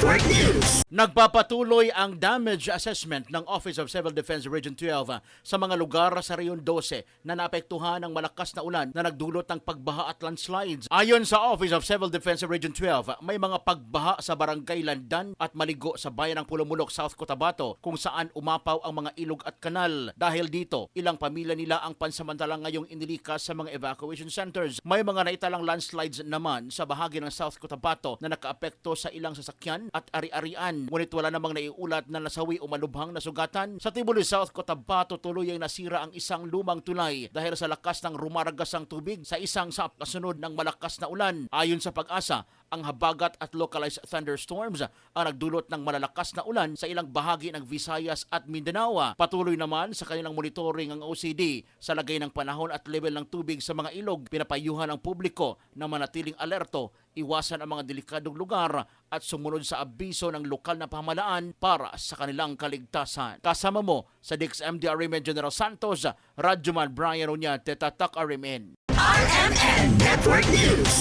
Network News. Nagpapatuloy ang damage assessment ng Office of Civil Defense Region 12 sa mga lugar sa Rehiyon 12 na naapektuhan ng malakas na ulan na nagdulot ng pagbaha at landslides. Ayon sa Office of Civil Defense Region 12, may mga pagbaha sa barangay Landan at Maligo sa bayan ng Pulumulok, South Cotabato kung saan umapaw ang mga ilog at kanal. Dahil dito, ilang pamilya nila ang pansamantalang ngayong inilikas sa mga evacuation centers. May mga naitalang landslides naman sa bahagi ng South Cotabato na nakaapekto sa ilang sasakyan at ari-arian. Ngunit wala namang naiulat na nasawi o malubhang na sugatan. Sa Tibuli, South Cotabato, tuloy ay nasira ang isang lumang tulay dahil sa lakas ng rumaragasang tubig sa isang sap kasunod ng malakas na ulan. Ayon sa Pag-asa, ang habagat at localized thunderstorms ang nagdulot ng malalakas na ulan sa ilang bahagi ng Visayas at Mindanao. Patuloy naman sa kanilang monitoring ang OCD sa lagay ng panahon at level ng tubig sa mga ilog. Pinapayuhan ang publiko na manatiling alerto, iwasan ang mga delikadong lugar at sumunod sa abiso ng lokal na pamahalaan para sa kanilang kaligtasan. Kasama mo sa DXMD RMN General Santos, Radyoman Brian Oñate, Tatak RMN. RMN Network News.